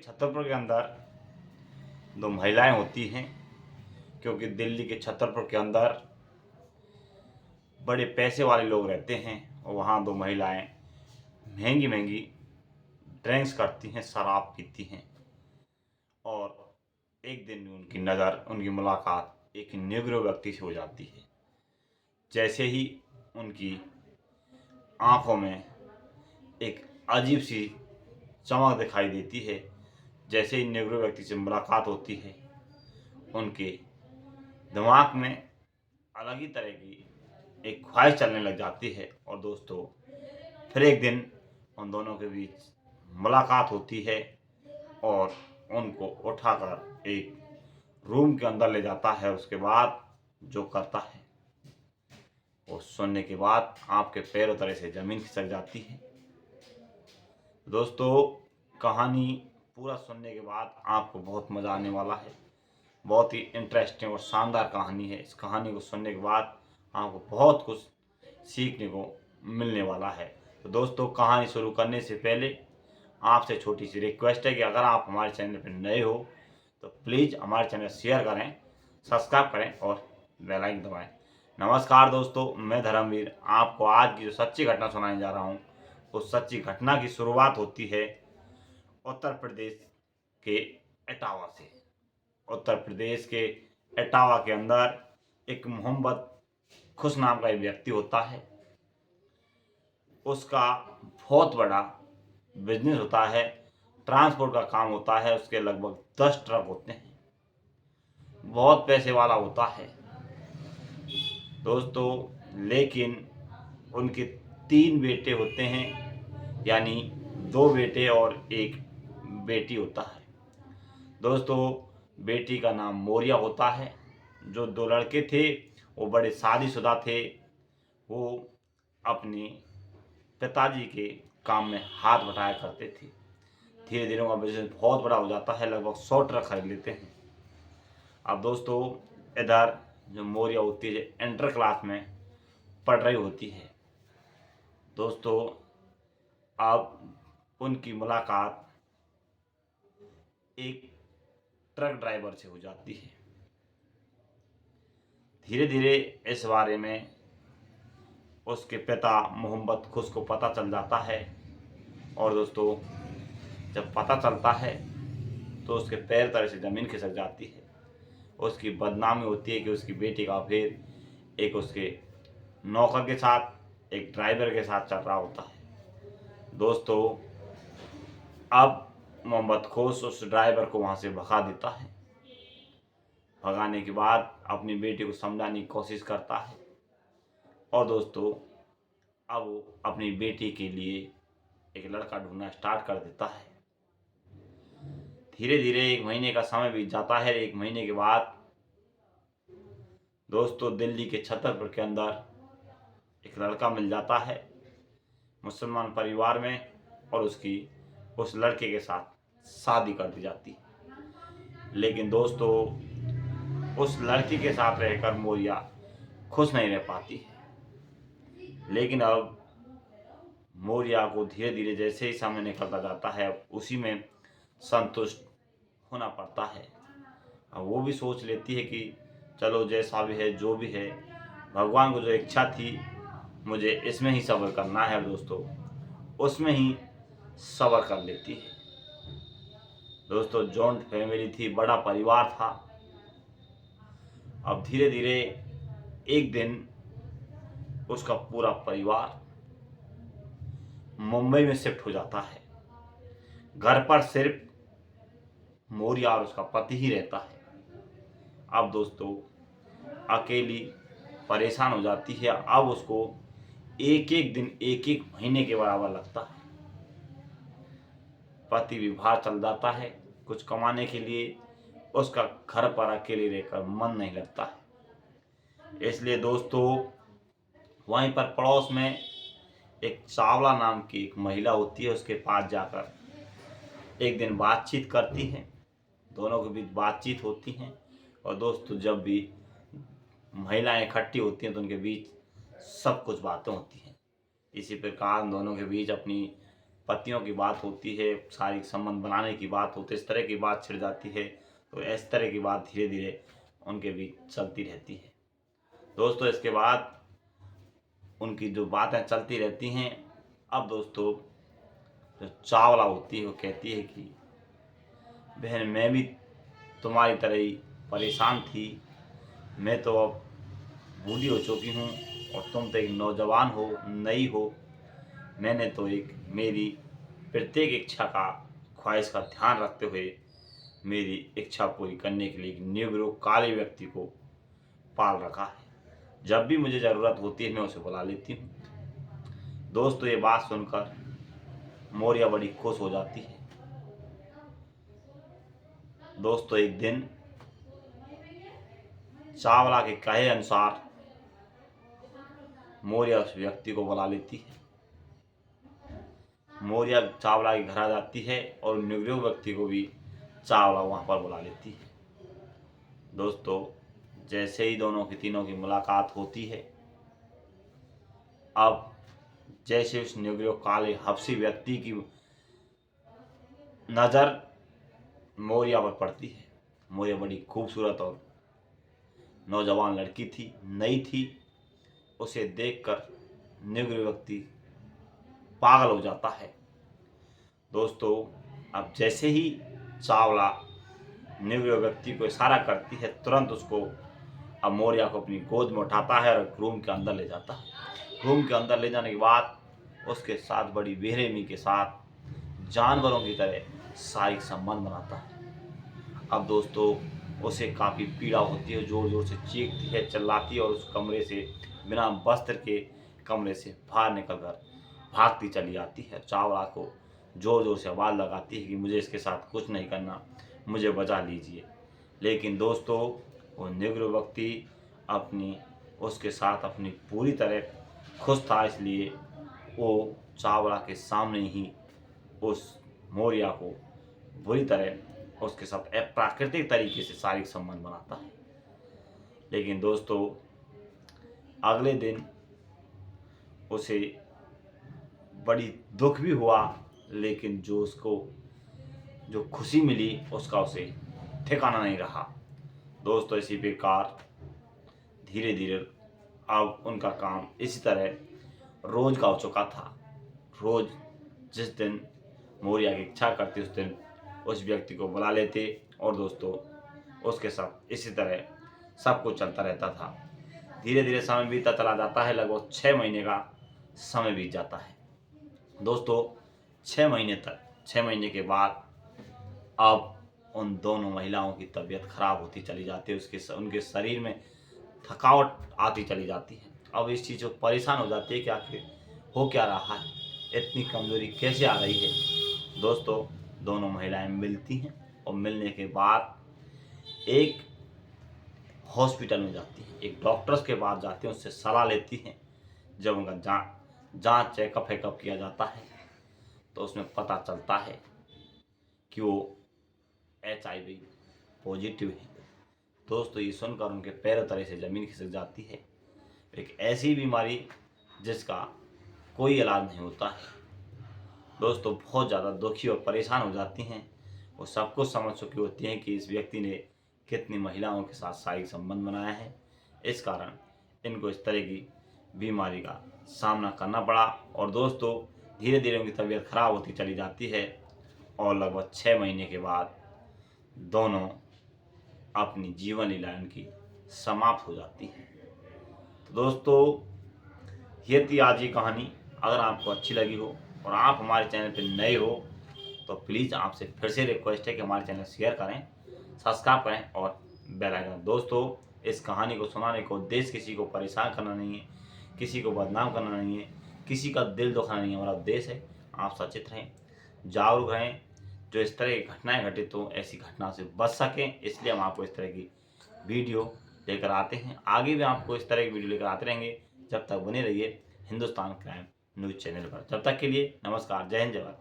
छतरपुर के अंदर दो महिलाएं होती हैं, क्योंकि दिल्ली के छतरपुर के अंदर बड़े पैसे वाले लोग रहते हैं और वहाँ दो महिलाएं महंगी महंगी ड्रिंक्स करती हैं, शराब पीती हैं। और एक दिन उनकी मुलाकात एक निग्रो व्यक्ति से हो जाती है। जैसे ही उनकी आंखों में एक अजीब सी चमक दिखाई देती है, जैसे ही निग्रो व्यक्ति से मुलाकात होती है, उनके दिमाग में अलग ही तरह की एक ख्वाहिश चलने लग जाती है। और दोस्तों, फिर एक दिन उन दोनों के बीच मुलाकात होती है और उनको उठाकर एक रूम के अंदर ले जाता है। उसके बाद जो करता है वो सुनने के बाद आपके पैरों तले से ज़मीन खिसक जाती है। दोस्तों, कहानी पूरा सुनने के बाद आपको बहुत मज़ा आने वाला है। बहुत ही इंटरेस्टिंग और शानदार कहानी है। इस कहानी को सुनने के बाद आपको बहुत कुछ सीखने को मिलने वाला है। तो दोस्तों, कहानी शुरू करने से पहले आपसे छोटी सी रिक्वेस्ट है कि अगर आप हमारे चैनल पर नए हो तो प्लीज़ हमारे चैनल शेयर करें, सब्सक्राइब करें और बेल आइकन दबाएं। नमस्कार दोस्तों, मैं धर्मवीर आपको आज की जो सच्ची घटना सुनाने जा रहा हूँ, उस सच्ची घटना की शुरुआत होती है उत्तर प्रदेश के इटावा से। उत्तर प्रदेश के इटावा के अंदर एक मोहम्मद खुश नाम का एक व्यक्ति होता है। उसका बहुत बड़ा बिजनेस होता है, ट्रांसपोर्ट का काम होता है। उसके लगभग 10 ट्रक होते हैं। बहुत पैसे वाला होता है दोस्तों। लेकिन उनके 3 बेटे होते हैं, यानी 2 बेटे और 1 बेटी होता है। दोस्तों, बेटी का नाम मोरिया होता है। जो 2 लड़के थे वो बड़े शादीशुदा थे। वो अपने पिताजी के काम में हाथ बटाया करते थे। धीरे धीरे उनका बिजनेस बहुत बड़ा हो जाता है, लगभग 100 ट्रक खरीद लेते हैं। अब दोस्तों, इधर जो मोरिया होती है इंटर क्लास में पढ़ रही होती है। दोस्तों, अब उनकी मुलाकात एक ट्रक ड्राइवर से हो जाती है। धीरे धीरे इस बारे में उसके पिता मोहम्मद खुश को पता चल जाता है। और दोस्तों, जब पता चलता है तो उसके पैर तले से ज़मीन खिसक जाती है। उसकी बदनामी होती है कि उसकी बेटी का अफेयर एक उसके नौकर के साथ, एक ड्राइवर के साथ चल रहा होता है। दोस्तों, अब मोहम्मद खुश उस ड्राइवर को वहाँ से भगा देता है। भगाने के बाद अपनी बेटी को समझाने की कोशिश करता है। और दोस्तों, अब वो अपनी बेटी के लिए एक लड़का ढूंढना स्टार्ट कर देता है। धीरे धीरे 1 महीने का समय बीत जाता है। 1 महीने के बाद दोस्तों, दिल्ली के छतरपुर के अंदर एक लड़का मिल जाता है मुसलमान परिवार में, और उस लड़के के साथ शादी कर दी जाती है। लेकिन दोस्तों, उस लड़की के साथ रहकर मोरिया खुश नहीं रह पाती है। लेकिन अब मोरिया को धीरे धीरे जैसे ही समय निकलता जाता है, उसी में संतुष्ट होना पड़ता है। अब वो भी सोच लेती है कि चलो जैसा भी है, जो भी है, भगवान को जो इच्छा थी मुझे इसमें ही सब्र करना है। दोस्तों, उसमें ही सब्र कर लेती है। दोस्तों, जॉइंट फैमिली थी, बड़ा परिवार था। अब धीरे धीरे एक दिन उसका पूरा परिवार मुंबई में शिफ्ट हो जाता है। घर पर सिर्फ मोरिया और उसका पति ही रहता है। अब दोस्तों, अकेली परेशान हो जाती है। अब उसको एक एक दिन, एक एक महीने के बराबर लगता है। पति भी बाहर चल जाता है कुछ कमाने के लिए। उसका घर पर अकेले रहकर मन नहीं लगता है। इसलिए दोस्तों, वहीं पर पड़ोस में एक चावला नाम की एक महिला होती है। उसके पास जाकर एक दिन बातचीत करती है। दोनों के बीच बातचीत होती है। और दोस्तों, जब भी महिलाएं इकट्ठी होती हैं तो उनके बीच सब कुछ बातें होती हैं। इसी प्रकार दोनों के बीच अपनी पतियों की बात होती है, शारीरिक संबंध बनाने की बात होती है, इस तरह की बात छिड़ जाती है, तो इस तरह की बात धीरे धीरे उनके बीच चलती रहती है। दोस्तों इसके बाद उनकी जो बातें चलती रहती हैं, अब दोस्तों जो चावला होती है वो कहती है कि बहन मैं भी तुम्हारी तरह ही परेशान थी, मैं तो अब बूढ़ी हो चुकी हूँ और तुम तो एक नौजवान हो, नई हो। मैंने तो एक मेरी प्रत्येक इच्छा का ख्वाहिश का ध्यान रखते हुए मेरी इच्छा पूरी करने के लिए एक निग्रो काले व्यक्ति को पाल रखा है। जब भी मुझे ज़रूरत होती है मैं उसे बुला लेती हूँ। दोस्तों ये बात सुनकर मोरिया बड़ी खुश हो जाती है। दोस्तों एक दिन चावला के कहे अनुसार मोरिया उस व्यक्ति को बुला लेती है। मोरिया चावला के घर आ जाती है और निग्रो व्यक्ति को भी चावला वहाँ पर बुला लेती है। दोस्तों जैसे ही दोनों की तीनों की मुलाकात होती है, अब जैसे उस निग्रो काले हबशी व्यक्ति की नज़र मोरिया पर पड़ती है। मोरिया बड़ी खूबसूरत और नौजवान लड़की थी, नई थी। उसे देखकर निग्रो व्यक्ति पागल हो जाता है। दोस्तों अब जैसे ही चावला निग्रो व्यक्ति को इशारा करती है, तुरंत उसको अब मोरिया को अपनी गोद में उठाता है और रूम के अंदर ले जाता है। रूम के अंदर ले जाने के बाद उसके साथ बड़ी बेरहमी के साथ जानवरों की तरह शारीरिक संबंध बनाता है। अब दोस्तों उसे काफ़ी पीड़ा होती है, ज़ोर ज़ोर से चीखती है, चिल्लाती है और उस कमरे से बिना वस्त्र के कमरे से बाहर निकलकर भागती चली आती है। चावला को ज़ोर ज़ोर से आवाज़ लगाती है कि मुझे इसके साथ कुछ नहीं करना, मुझे बचा लीजिए। लेकिन दोस्तों वो निग्रो व्यक्ति उसके साथ अपनी पूरी तरह खुश था, इसलिए वो चावला के सामने ही उस मोरिया को बुरी तरह उसके साथ अप्राकृतिक तरीके से शारीरिक संबंध बनाता है। लेकिन दोस्तों अगले दिन उसे बड़ी दुख भी हुआ, लेकिन जो खुशी मिली उसका उसे ठिकाना नहीं रहा। दोस्तों इसी प्रकार धीरे धीरे अब उनका काम इसी तरह रोज का हो चुका था। रोज जिस दिन मोरिया की इच्छा करती उस दिन उस व्यक्ति को बुला लेते और दोस्तों उसके साथ इसी तरह सब कुछ चलता रहता था। धीरे धीरे समय बीतता चला जाता है, लगभग 6 महीने का समय बीत जाता है। दोस्तों 6 महीने के बाद अब उन दोनों महिलाओं की तबीयत खराब होती चली जाती है, उनके शरीर में थकावट आती चली जाती है। अब इस चीज़ को परेशान हो जाती है कि आखिर हो क्या रहा है, इतनी कमजोरी कैसे आ रही है। दोस्तों दोनों महिलाएं मिलती हैं और मिलने के बाद एक हॉस्पिटल में जाती हैं, एक डॉक्टर्स के पास जाती हैं, उससे सलाह लेती हैं। जब उनका जांच चेकअप किया जाता है तो उसमें पता चलता है कि वो HIV पॉजिटिव है। दोस्तों ये सुनकर उनके पैरों तले से ज़मीन खिसक जाती है। एक ऐसी बीमारी जिसका कोई इलाज नहीं होता है। दोस्तों बहुत ज़्यादा दुखी और परेशान हो जाती हैं। वो सब कुछ समझ चुकी होती हैं कि इस व्यक्ति ने कितनी महिलाओं के साथ शारीरिक संबंध बनाया है, इस कारण इनको इस तरह की बीमारी का सामना करना पड़ा। और दोस्तों धीरे धीरे उनकी तबीयत खराब होती चली जाती है और लगभग 6 महीने के बाद दोनों अपनी जीवन लीला उनकी समाप्त हो जाती है। तो दोस्तों ये थी आज की कहानी। अगर आपको अच्छी लगी हो और आप हमारे चैनल पर नए हो तो प्लीज़ आपसे फिर से रिक्वेस्ट है कि हमारे चैनल शेयर करें, सब्सक्राइब करें और बेल आइकन। दोस्तों इस कहानी को सुनाने का उद्देश्य किसी को परेशान करना नहीं है, किसी को बदनाम करना नहीं है, किसी का दिल दुखाना नहीं है। हमारा उद्देश्य है आप सचेत रहें, जागरूक रहें, जो इस तरह की घटनाएं घटित हो ऐसी घटना से बच सकें, इसलिए हम आपको इस तरह की वीडियो लेकर आते हैं। आगे भी आपको इस तरह की वीडियो लेकर आते रहेंगे। जब तक बने रहिए हिंदुस्तान क्राइम न्यूज़ चैनल पर। जब तक के लिए नमस्कार, जय हिंद, जय भारत।